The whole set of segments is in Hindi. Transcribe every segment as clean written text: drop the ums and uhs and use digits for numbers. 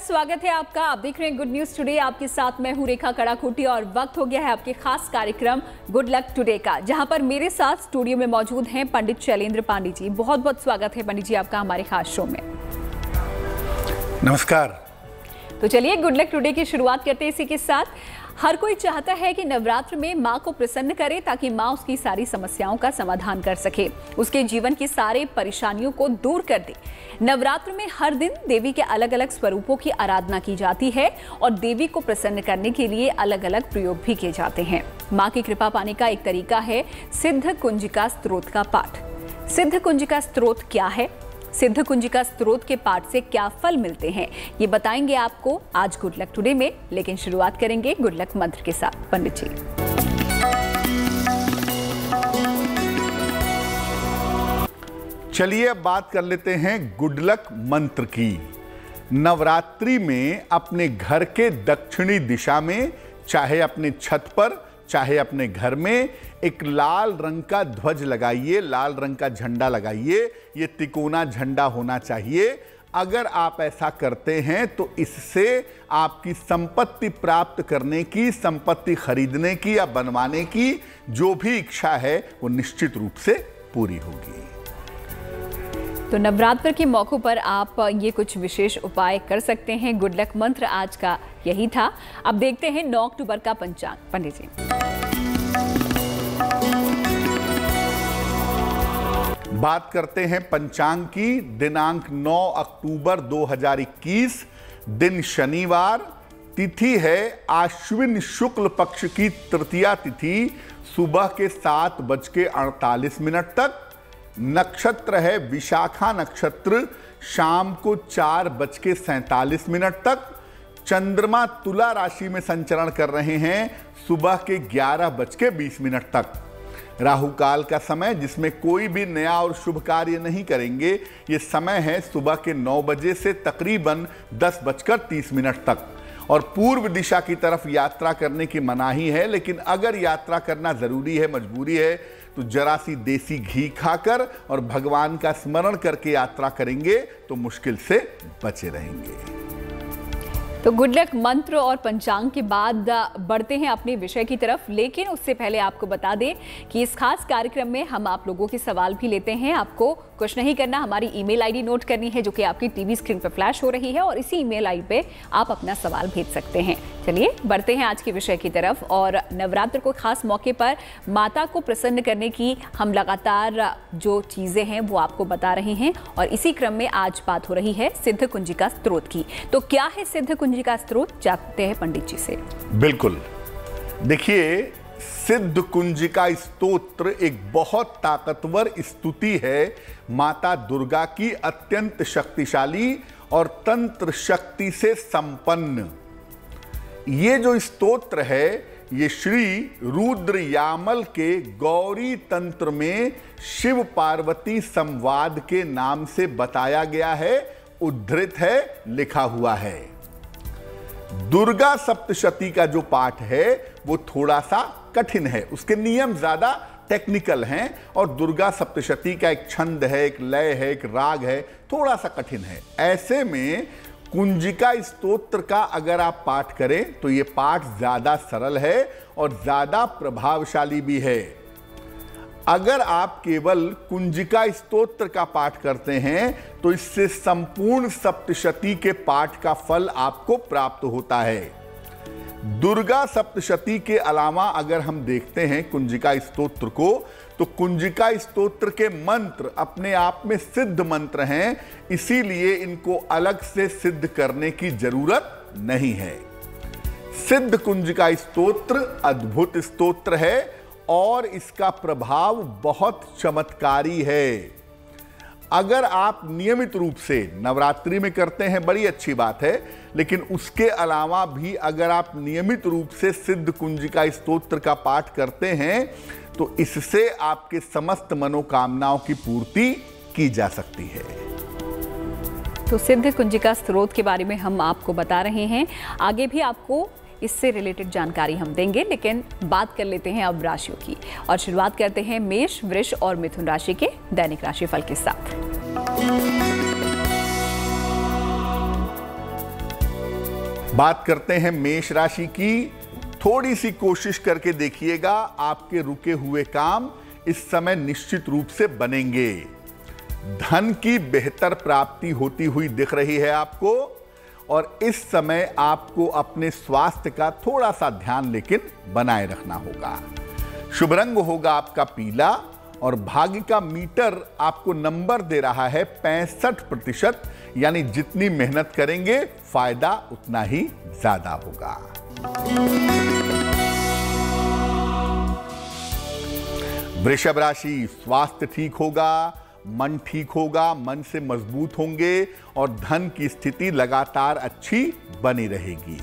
स्वागत है आपका। आप देख रहे हैं गुड न्यूज टुडे। आपके साथ मैं हूं रेखा कड़ाकोटी और वक्त हो गया है आपके खास कार्यक्रम गुड लक टुडे का, जहां पर मेरे साथ स्टूडियो में मौजूद हैं पंडित शैलेंद्र पांडे जी। बहुत बहुत स्वागत है पंडित जी आपका हमारे खास शो में। नमस्कार। तो चलिए गुड लक टुडे की शुरुआत करते हैं इसी के साथ। हर कोई चाहता है कि नवरात्र में माँ को प्रसन्न करे ताकि माँ उसकी सारी समस्याओं का समाधान कर सके, उसके जीवन की सारी परेशानियों को दूर कर दे। नवरात्र में हर दिन देवी के अलग अलग स्वरूपों की आराधना की जाती है और देवी को प्रसन्न करने के लिए अलग अलग प्रयोग भी किए जाते हैं। माँ की कृपा पाने का एक तरीका है सिद्ध कुंजिका स्तोत्र का पाठ। सिद्ध कुंजिका स्तोत्र क्या है, सिद्ध कुंजिका स्तोत्र के पाठ से क्या फल मिलते हैं, ये बताएंगे आपको आज गुड लक टुडे में। लेकिन शुरुआत करेंगे गुड लक मंत्र के साथ। पंडित जी, चलिए अब बात कर लेते हैं गुड लक मंत्र की। नवरात्रि में अपने घर के दक्षिणी दिशा में, चाहे अपने छत पर चाहे अपने घर में, एक लाल रंग का ध्वज लगाइए, लाल रंग का झंडा लगाइए। ये तिकोना झंडा होना चाहिए। अगर आप ऐसा करते हैं तो इससे आपकी संपत्ति प्राप्त करने की, संपत्ति खरीदने की या बनवाने की जो भी इच्छा है वो निश्चित रूप से पूरी होगी। तो नवरात्र के मौकों पर आप ये कुछ विशेष उपाय कर सकते हैं। गुड लक मंत्र आज का यही था। अब देखते हैं 9 अक्टूबर का पंचांग। पंडित जी, बात करते हैं पंचांग की। दिनांक 9 अक्टूबर 2021, दिन शनिवार, तिथि है आश्विन शुक्ल पक्ष की तृतीया तिथि, सुबह के 7:48 तक। नक्षत्र है विशाखा नक्षत्र, शाम को 4:47 तक। चंद्रमा तुला राशि में संचरण कर रहे हैं, सुबह के 11:20 तक। राहु काल का समय, जिसमें कोई भी नया और शुभ कार्य नहीं करेंगे। ये समय है सुबह के 9 बजे से तकरीबन 10:30 तक। और पूर्व दिशा की तरफ यात्रा करने की मनाही है, लेकिन अगर यात्रा करना जरूरी है, मजबूरी है, तो जरा सी देसी घी खाकर और भगवान का स्मरण करके यात्रा करेंगे तो मुश्किल से बचे रहेंगे। तो गुड लक मंत्र और पंचांग के बाद बढ़ते हैं अपने विषय की तरफ। लेकिन उससे पहले आपको बता दें कि इस खास कार्यक्रम में हम आप लोगों के सवाल भी लेते हैं। आपको कुछ नहीं करना, हमारी ईमेल आईडी नोट करनी है जो कि आपकी टीवी स्क्रीन पर फ्लैश हो रही है, और इसी ईमेल आईडी पे आप अपना सवाल भेज सकते हैं। चलिए बढ़ते हैं आज के विषय की तरफ। और नवरात्र को खास मौके पर माता को प्रसन्न करने की हम लगातार जो चीजें हैं वो आपको बता रहे हैं, और इसी क्रम में आज बात हो रही है सिद्ध कुंजिका स्तोत्र की। तो क्या है सिद्ध कुंजिका स्तोत्र, जानते हैं पंडित जी से। बिल्कुल, देखिए, सिद्ध कुंजिका स्तोत्र एक बहुत ताकतवर स्तुति है माता दुर्गा की, अत्यंत शक्तिशाली और तंत्र शक्ति से संपन्न। ये जो स्तोत्र है ये श्री रुद्र यामल के गौरी तंत्र में शिव पार्वती संवाद के नाम से बताया गया है, उद्धृत है, लिखा हुआ है। दुर्गा सप्तशती का जो पाठ है वो थोड़ा सा कठिन है, उसके नियम ज्यादा टेक्निकल हैं, और दुर्गा सप्तशती का एक छंद है, एक लय है, एक राग है, थोड़ा सा कठिन है। ऐसे में कुंजिका स्तोत्र का अगर आप पाठ करें तो ये पाठ ज्यादा सरल है और ज्यादा प्रभावशाली भी है। अगर आप केवल कुंजिका स्तोत्र का पाठ करते हैं तो इससे संपूर्ण सप्तशती के पाठ का फल आपको प्राप्त होता है। दुर्गा सप्तशती के अलावा अगर हम देखते हैं कुंजिका स्तोत्र को, तो कुंजिका स्तोत्र के मंत्र अपने आप में सिद्ध मंत्र हैं, इसीलिए इनको अलग से सिद्ध करने की जरूरत नहीं है। सिद्ध कुंजिका स्तोत्र अद्भुत स्तोत्र है और इसका प्रभाव बहुत चमत्कारी है। अगर आप नियमित रूप से नवरात्रि में करते हैं बड़ी अच्छी बात है, लेकिन उसके अलावा भी अगर आप नियमित रूप से सिद्ध कुंजिका स्तोत्र का पाठ करते हैं तो इससे आपके समस्त मनोकामनाओं की पूर्ति की जा सकती है। तो सिद्ध कुंजिका स्तोत्र के बारे में हम आपको बता रहे हैं, आगे भी आपको इससे रिलेटेड जानकारी हम देंगे, लेकिन बात कर लेते हैं अब राशियों की। और शुरुआत करते हैं मेष, वृष और मिथुन राशि के दैनिक राशिफल के साथ। बात करते हैं मेष राशि की। थोड़ी सी कोशिश करके देखिएगा, आपके रुके हुए काम इस समय निश्चित रूप से बनेंगे। धन की बेहतर प्राप्ति होती हुई दिख रही है आपको, और इस समय आपको अपने स्वास्थ्य का थोड़ा सा ध्यान लेकिन बनाए रखना होगा। शुभ रंग होगा आपका पीला, और भाग्य का मीटर आपको नंबर दे रहा है 65%, यानी जितनी मेहनत करेंगे फायदा उतना ही ज्यादा होगा। वृषभ राशि, स्वास्थ्य ठीक होगा, मन ठीक होगा, मन से मजबूत होंगे और धन की स्थिति लगातार अच्छी बनी रहेगी।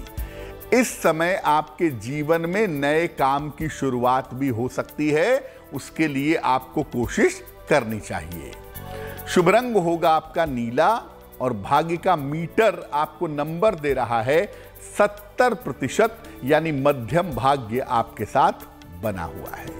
इस समय आपके जीवन में नए काम की शुरुआत भी हो सकती है, उसके लिए आपको कोशिश करनी चाहिए। शुभ रंग होगा आपका नीला, और भाग्य का मीटर आपको नंबर दे रहा है 70%, यानी मध्यम भाग्य आपके साथ बना हुआ है।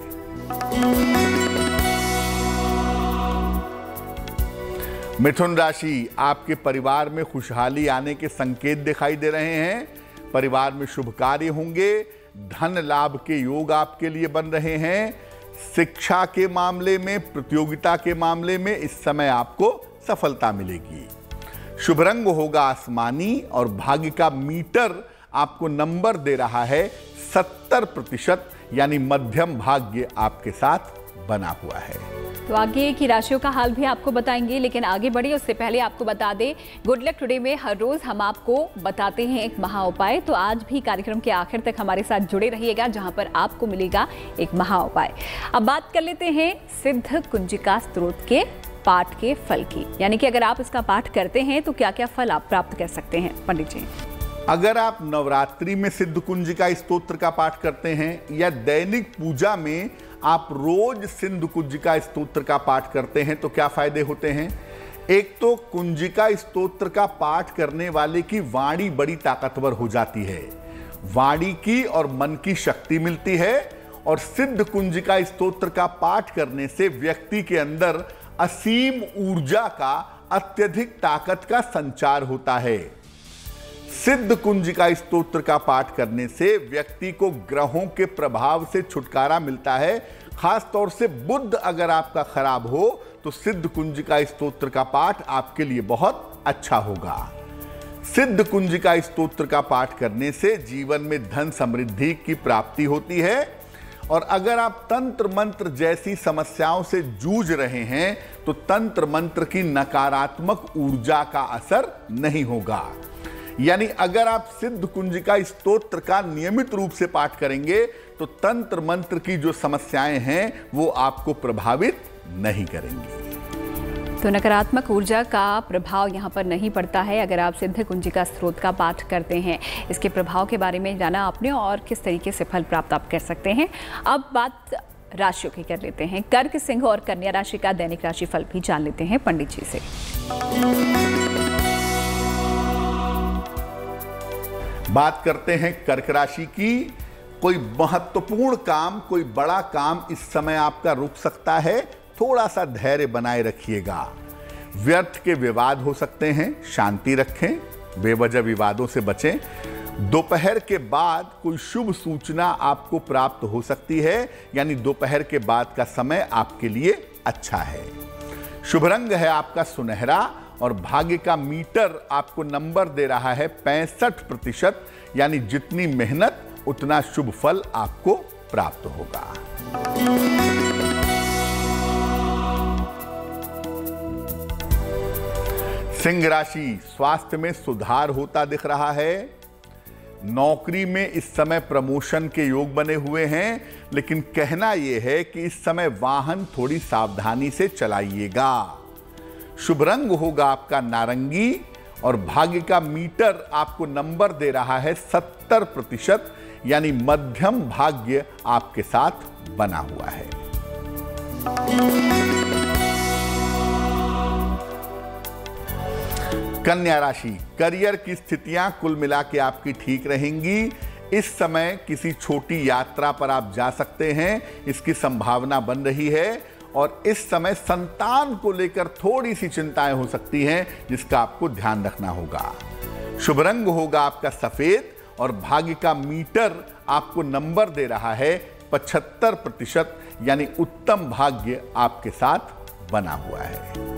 मिथुन राशि, आपके परिवार में खुशहाली आने के संकेत दिखाई दे रहे हैं। परिवार में शुभ कार्य होंगे, धन लाभ के योग आपके लिए बन रहे हैं। शिक्षा के मामले में, प्रतियोगिता के मामले में इस समय आपको सफलता मिलेगी। शुभ रंग होगा आसमानी, और भाग्य का मीटर आपको नंबर दे रहा है 70%, यानी मध्यम भाग्य आपके साथ बना हुआ है। तो आगे की राशियों का हाल भी आपको बताएंगे, लेकिन आगे बढ़े उससे पहले आपको बता दें, गुड लक टुडे में हर रोज हम आपको बताते हैं एक महा उपाय। तो आज भी कार्यक्रम के आखिर तक हमारे साथ जुड़े रहिएगा, जहां पर आपको मिलेगा एक महा उपाय। अब बात कर लेते हैं सिद्ध कुंजिका स्तोत्र के पाठ के फल की, यानी कि अगर आप इसका पाठ करते हैं तो क्या क्या फल आप प्राप्त कर सकते हैं पंडित जी। अगर आप नवरात्रि में सिद्ध कुंजिका स्तोत्र का पाठ करते हैं, या दैनिक पूजा में आप रोज सिद्ध कुंजिका स्तोत्र का पाठ करते हैं, तो क्या फायदे होते हैं। एक तो कुंजिका स्तोत्र का पाठ करने वाले की वाणी बड़ी ताकतवर हो जाती है, वाणी की और मन की शक्ति मिलती है। और सिद्ध कुंजिका स्तोत्र का पाठ करने से व्यक्ति के अंदर असीम ऊर्जा का, अत्यधिक ताकत का संचार होता है। सिद्ध कुंजिका स्तोत्र का पाठ करने से व्यक्ति को ग्रहों के प्रभाव से छुटकारा मिलता है। खास तौर से बुध अगर आपका खराब हो तो सिद्ध कुंजिका स्तोत्र का पाठ आपके लिए बहुत अच्छा होगा। सिद्ध कुंजिका स्तोत्र का पाठ करने से जीवन में धन समृद्धि की प्राप्ति होती है। और अगर आप तंत्र मंत्र जैसी समस्याओं से जूझ रहे हैं तो तंत्र मंत्र की नकारात्मक ऊर्जा का असर नहीं होगा। यानी अगर आप सिद्ध कुंजिका स्तोत्र का नियमित रूप से पाठ करेंगे तो तंत्र मंत्र की जो समस्याएं हैं वो आपको प्रभावित नहीं करेंगी। तो नकारात्मक ऊर्जा का प्रभाव यहाँ पर नहीं पड़ता है अगर आप सिद्ध कुंजिका स्तोत्र का पाठ करते हैं। इसके प्रभाव के बारे में जाना आपने और किस तरीके से फल प्राप्त आप कर सकते हैं। अब बात राशियों की कर लेते हैं। कर्क, सिंह और कन्या राशि का दैनिक राशि फल भी जान लेते हैं पंडित जी से। बात करते हैं कर्क राशि की। कोई महत्वपूर्ण काम, कोई बड़ा काम इस समय आपका रुक सकता है, थोड़ा सा धैर्य बनाए रखिएगा। व्यर्थ के विवाद हो सकते हैं, शांति रखें, बेवजह विवादों से बचें। दोपहर के बाद कोई शुभ सूचना आपको प्राप्त हो सकती है, यानी दोपहर के बाद का समय आपके लिए अच्छा है। शुभ रंग है आपका सुनहरा, और भाग्य का मीटर आपको नंबर दे रहा है 65%, यानी जितनी मेहनत उतना शुभ फल आपको प्राप्त होगा। सिंह राशि, स्वास्थ्य में सुधार होता दिख रहा है। नौकरी में इस समय प्रमोशन के योग बने हुए हैं, लेकिन कहना यह है कि इस समय वाहन थोड़ी सावधानी से चलाइएगा। शुभ रंग होगा आपका नारंगी, और भाग्य का मीटर आपको नंबर दे रहा है 70%, यानी मध्यम भाग्य आपके साथ बना हुआ है। कन्या राशि, करियर की स्थितियां कुल मिला के आपकी ठीक रहेंगी। इस समय किसी छोटी यात्रा पर आप जा सकते हैं, इसकी संभावना बन रही है। और इस समय संतान को लेकर थोड़ी सी चिंताएं हो सकती हैं, जिसका आपको ध्यान रखना होगा। शुभ रंग होगा आपका सफेद, और भाग्य का मीटर आपको नंबर दे रहा है 75%, यानी उत्तम भाग्य आपके साथ बना हुआ है।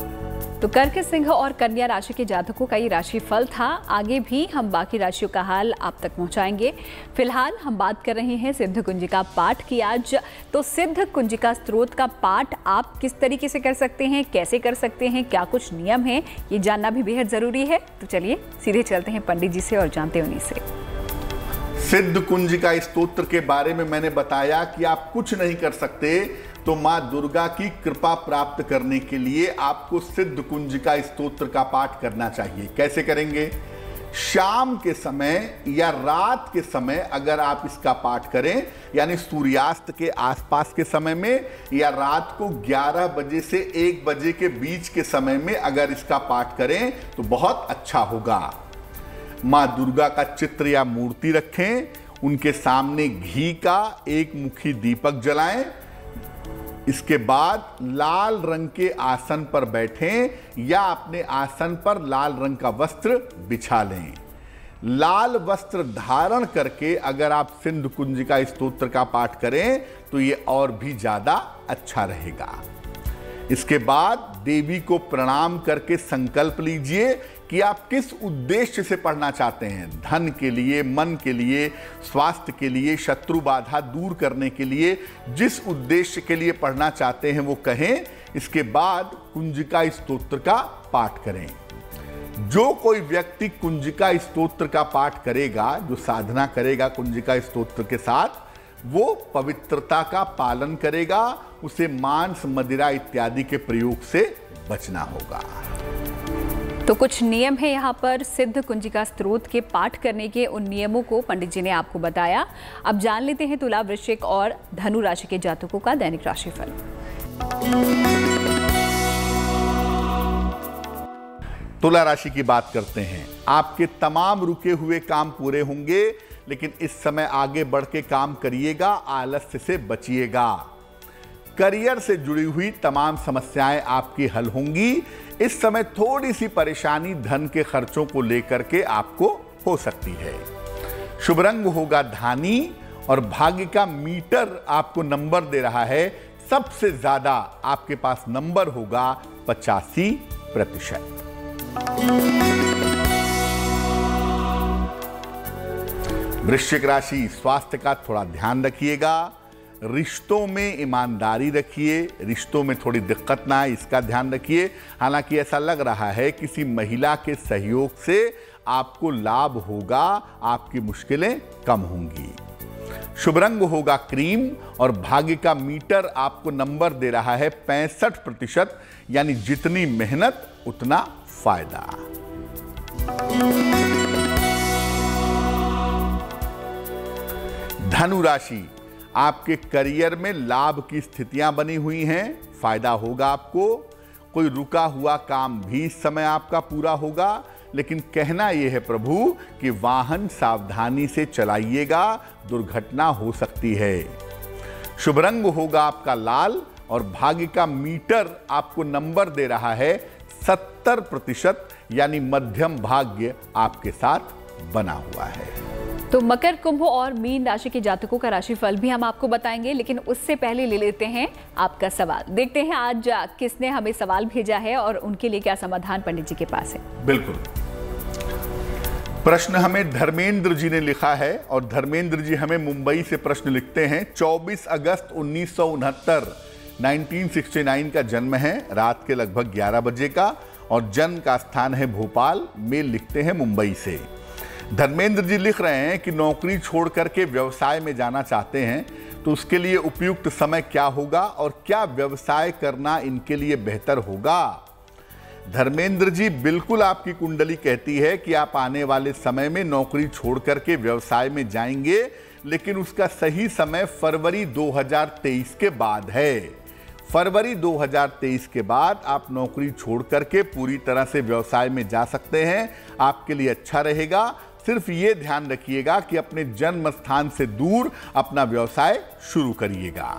तो कर्क, सिंह और कन्या राशि के जातकों का ये राशिफल था। आगे भी हम बाकी राशियों का हाल आप तक पहुंचाएंगे। फिलहाल हम बात कर रहे हैं सिद्ध कुंजिका पाठ की आज। तो सिद्ध कुंजिका स्तोत्र का पाठ आप किस तरीके से कर सकते हैं, कैसे कर सकते हैं, क्या कुछ नियम है, ये जानना भी बेहद जरूरी है। तो चलिए सीधे चलते हैं पंडित जी से और जानते हैं उन्हीं से। सिद्ध कुंजिका स्तोत्र के बारे में मैंने बताया कि आप कुछ नहीं कर सकते, तो मां दुर्गा की कृपा प्राप्त करने के लिए आपको सिद्ध कुंजिका स्तोत्र का पाठ करना चाहिए। कैसे करेंगे? शाम के समय या रात के समय अगर आप इसका पाठ करें, यानी सूर्यास्त के आसपास के समय में, या रात को 11 बजे से 1 बजे के बीच के समय में अगर इसका पाठ करें तो बहुत अच्छा होगा। मां दुर्गा का चित्र या मूर्ति रखें, उनके सामने घी का एक मुखी दीपक जलाएं, इसके बाद लाल रंग के आसन पर बैठें या अपने आसन पर लाल रंग का वस्त्र बिछा लें। लाल वस्त्र धारण करके अगर आप सिद्ध कुंजिका स्तोत्र का पाठ करें तो ये और भी ज्यादा अच्छा रहेगा। इसके बाद देवी को प्रणाम करके संकल्प लीजिए कि आप किस उद्देश्य से पढ़ना चाहते हैं। धन के लिए, मन के लिए, स्वास्थ्य के लिए, शत्रु बाधा दूर करने के लिए, जिस उद्देश्य के लिए पढ़ना चाहते हैं वो कहें। इसके बाद कुंजिका स्तोत्र का पाठ करें। जो कोई व्यक्ति कुंजिका स्तोत्र का पाठ करेगा, जो साधना करेगा कुंजिका स्तोत्र के साथ, वो पवित्रता का पालन करेगा। उसे मांस, मदिरा इत्यादि के प्रयोग से बचना होगा। तो कुछ नियम है यहाँ पर सिद्ध कुंजिका स्तोत्र के पाठ करने के। उन नियमों को पंडित जी ने आपको बताया। अब जान लेते हैं तुला, वृश्चिक और धनु राशि के जातकों का दैनिक राशिफल। तुला राशि की बात करते हैं। आपके तमाम रुके हुए काम पूरे होंगे, लेकिन इस समय आगे बढ़ के काम करिएगा, आलस्य से बचिएगा। करियर से जुड़ी हुई तमाम समस्याएं आपकी हल होंगी। इस समय थोड़ी सी परेशानी धन के खर्चों को लेकर के आपको हो सकती है। शुभ रंग होगा धानी और भाग्य का मीटर आपको नंबर दे रहा है। सबसे ज्यादा आपके पास नंबर होगा 85%। वृश्चिक राशि, स्वास्थ्य का थोड़ा ध्यान रखिएगा। रिश्तों में ईमानदारी रखिए, रिश्तों में थोड़ी दिक्कत ना आए इसका ध्यान रखिए। हालांकि ऐसा लग रहा है किसी महिला के सहयोग से आपको लाभ होगा, आपकी मुश्किलें कम होंगी। शुभ रंग होगा क्रीम और भाग्य का मीटर आपको नंबर दे रहा है 65%, यानी जितनी मेहनत उतना फायदा। धनु राशि, आपके करियर में लाभ की स्थितियां बनी हुई हैं, फायदा होगा आपको। कोई रुका हुआ काम भी इस समय आपका पूरा होगा, लेकिन कहना यह है प्रभु कि वाहन सावधानी से चलाइएगा, दुर्घटना हो सकती है। शुभ रंग होगा आपका लाल और भाग्य का मीटर आपको नंबर दे रहा है 70%, यानी मध्यम भाग्य आपके साथ बना हुआ है। तो मकर, कुंभ और मीन राशि के जातकों का राशिफल भी हम आपको बताएंगे, लेकिन उससे पहले ले लेते हैं आपका सवाल। देखते हैं आज किसने हमें सवाल भेजा है और उनके लिए क्या समाधान पंडित जी के पास है। बिल्कुल। प्रश्न हमें धर्मेंद्र जी ने लिखा है और धर्मेंद्र जी हमें मुंबई से प्रश्न लिखते हैं। 24 अगस्त 1969 1969 का जन्म है, रात के लगभग 11 बजे का, और जन्म का स्थान है भोपाल। मेल लिखते हैं मुंबई से। धर्मेंद्र जी लिख रहे हैं कि नौकरी छोड़ करके व्यवसाय में जाना चाहते हैं, तो उसके लिए उपयुक्त समय क्या होगा और क्या व्यवसाय करना इनके लिए बेहतर होगा। धर्मेंद्र जी, बिल्कुल आपकी कुंडली कहती है कि आप आने वाले समय में नौकरी छोड़ करके व्यवसाय में जाएंगे, लेकिन उसका सही समय फरवरी 2023 के बाद है। फरवरी 2023 के बाद आप नौकरी छोड़ करके पूरी तरह से व्यवसाय में जा सकते हैं, आपके लिए अच्छा रहेगा। सिर्फ ये ध्यान रखिएगा कि अपने जन्म स्थान से दूर अपना व्यवसाय शुरू करिएगा।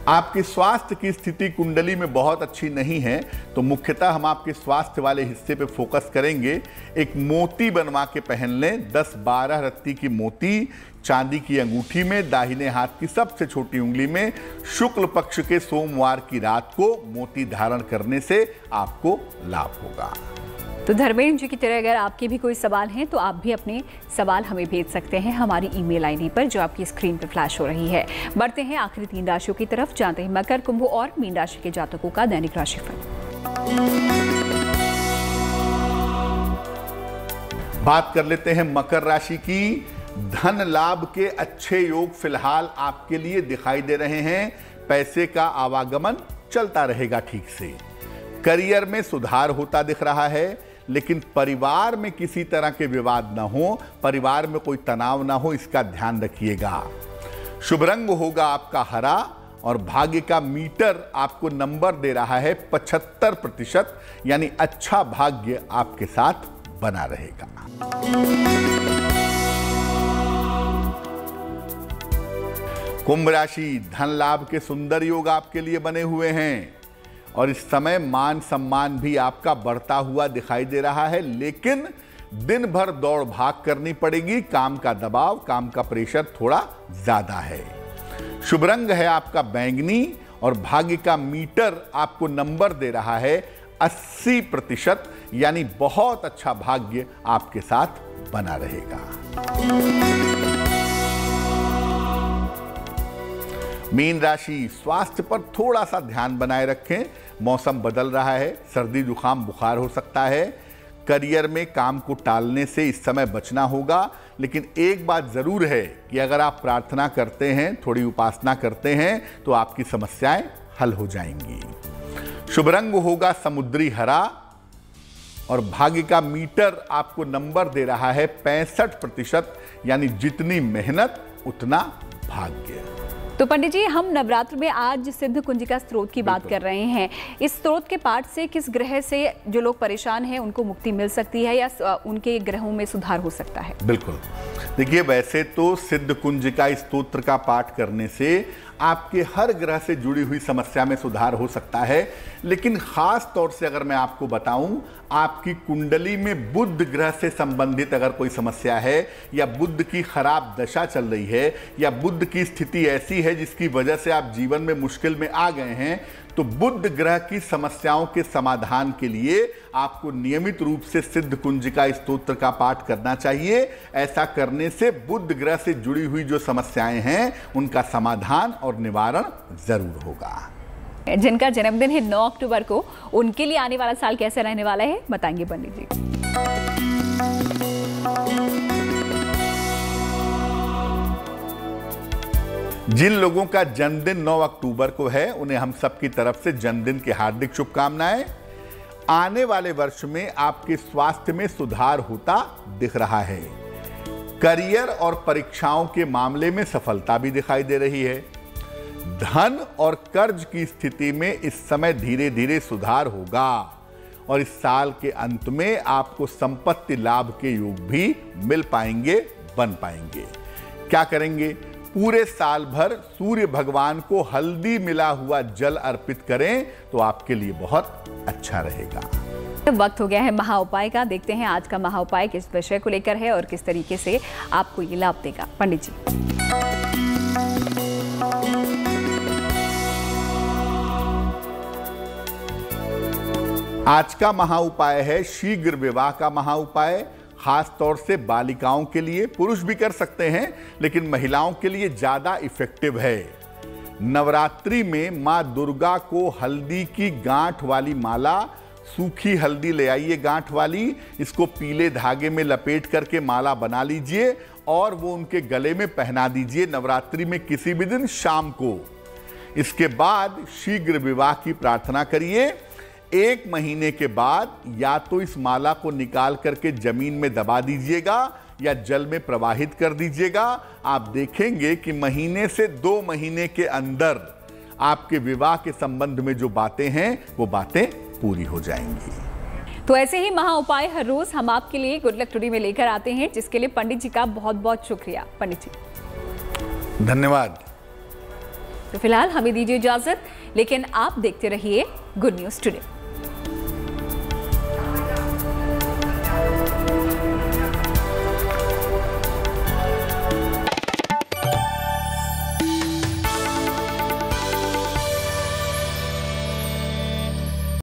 आपके स्वास्थ्य की स्थिति कुंडली में बहुत अच्छी नहीं है, तो मुख्यतः हम आपके स्वास्थ्य वाले हिस्से पे फोकस करेंगे। एक मोती बनवा के पहन लें, 10-12 रत्ती की मोती चांदी की अंगूठी में, दाहिने हाथ की सबसे छोटी उंगली में। शुक्ल पक्ष के सोमवार की रात को मोती धारण करने से आपको लाभ होगा। तो धर्मेंद्र जी की तरह अगर आपके भी कोई सवाल हैं तो आप भी अपने सवाल हमें भेज सकते हैं हमारी ईमेल आईडी पर जो आपकी स्क्रीन पर फ्लैश हो रही है। बढ़ते हैं आखिरी 3 राशियों की तरफ, जानते हैं मकर, कुंभ और मीन राशि के जातकों का दैनिक राशिफल। बात कर लेते हैं मकर राशि की। धन लाभ के अच्छे योग फिलहाल आपके लिए दिखाई दे रहे हैं। पैसे का आवागमन चलता रहेगा ठीक से। करियर में सुधार होता दिख रहा है, लेकिन परिवार में किसी तरह के विवाद ना हो, परिवार में कोई तनाव ना हो, इसका ध्यान रखिएगा। शुभ रंग होगा आपका हरा और भाग्य का मीटर आपको नंबर दे रहा है 75%, यानी अच्छा भाग्य आपके साथ बना रहेगा। कुंभ राशि, धन लाभ के सुंदर योग आपके लिए बने हुए हैं और इस समय मान सम्मान भी आपका बढ़ता हुआ दिखाई दे रहा है, लेकिन दिन भर दौड़ भाग करनी पड़ेगी। काम का दबाव, काम का प्रेशर थोड़ा ज्यादा है। शुभ रंग है आपका बैंगनी और भाग्य का मीटर आपको नंबर दे रहा है 80%, यानी बहुत अच्छा भाग्य आपके साथ बना रहेगा। मीन राशि, स्वास्थ्य पर थोड़ा सा ध्यान बनाए रखें। मौसम बदल रहा है, सर्दी जुकाम बुखार हो सकता है। करियर में काम को टालने से इस समय बचना होगा, लेकिन एक बात जरूर है कि अगर आप प्रार्थना करते हैं, थोड़ी उपासना करते हैं, तो आपकी समस्याएं हल हो जाएंगी। शुभ रंग होगा समुद्री हरा और भाग्य का मीटर आपको नंबर दे रहा है 65%, यानी जितनी मेहनत उतना भाग्य। तो पंडित जी, हम नवरात्र में आज सिद्ध कुंजिका स्त्रोत की बात कर रहे हैं। इस स्त्रोत के पाठ से किस ग्रह से जो लोग परेशान हैं उनको मुक्ति मिल सकती है या उनके ग्रहों में सुधार हो सकता है? बिल्कुल, देखिए वैसे तो सिद्ध कुंजिका स्तोत्र का पाठ करने से आपके हर ग्रह से जुड़ी हुई समस्या में सुधार हो सकता है, लेकिन खास तौर से अगर मैं आपको बताऊं, आपकी कुंडली में बुध ग्रह से संबंधित अगर कोई समस्या है या बुध की खराब दशा चल रही है या बुध की स्थिति ऐसी है जिसकी वजह से आप जीवन में मुश्किल में आ गए हैं, तो बुध ग्रह की समस्याओं के समाधान के लिए आपको नियमित रूप से सिद्ध कुंजिका स्तोत्र का पाठ करना चाहिए। ऐसा करने से बुध ग्रह से जुड़ी हुई जो समस्याएं हैं उनका समाधान और निवारण जरूर होगा। जिनका जन्मदिन है 9 अक्टूबर को, उनके लिए आने वाला साल कैसा रहने वाला है, बताएंगे पंडित जी। जिन लोगों का जन्मदिन 9 अक्टूबर को है उन्हें हम सबकी तरफ से जन्मदिन की हार्दिक शुभकामनाएं। आने वाले वर्ष में आपके स्वास्थ्य में सुधार होता दिख रहा है। करियर और परीक्षाओं के मामले में सफलता भी दिखाई दे रही है। धन और कर्ज की स्थिति में इस समय धीरे धीरे सुधार होगा और इस साल के अंत में आपको संपत्ति लाभ के योग भी मिल पाएंगे, बन पाएंगे। क्या करेंगे? पूरे साल भर सूर्य भगवान को हल्दी मिला हुआ जल अर्पित करें तो आपके लिए बहुत अच्छा रहेगा। वक्त हो गया है महा उपाय का। देखते हैं आज का महा उपाय किस विषय को लेकर है और किस तरीके से आपको ये लाभ देगा। पंडित जी, आज का महा उपाय है शीघ्र विवाह का महा उपाय। खास तौर से बालिकाओं के लिए, पुरुष भी कर सकते हैं लेकिन महिलाओं के लिए ज्यादा इफेक्टिव है। नवरात्रि में मां दुर्गा को हल्दी की गांठ वाली माला, सूखी हल्दी ले आइए गांठ वाली, इसको पीले धागे में लपेट करके माला बना लीजिए और वो उनके गले में पहना दीजिए नवरात्रि में किसी भी दिन शाम को। इसके बाद शीघ्र विवाह की प्रार्थना करिए। 1 महीने के बाद या तो इस माला को निकाल करके जमीन में दबा दीजिएगा या जल में प्रवाहित कर दीजिएगा। आप देखेंगे कि महीने से 2 महीने के अंदर आपके विवाह के संबंध में जो बातें हैं वो बातें पूरी हो जाएंगी। तो ऐसे ही महा उपाय हर रोज हम आपके लिए गुड लक टुडे में लेकर आते हैं, जिसके लिए पंडित जी का बहुत बहुत शुक्रिया। पंडित जी धन्यवाद। तो फिलहाल हमें दीजिए इजाजत, लेकिन आप देखते रहिए गुड न्यूज टुडे।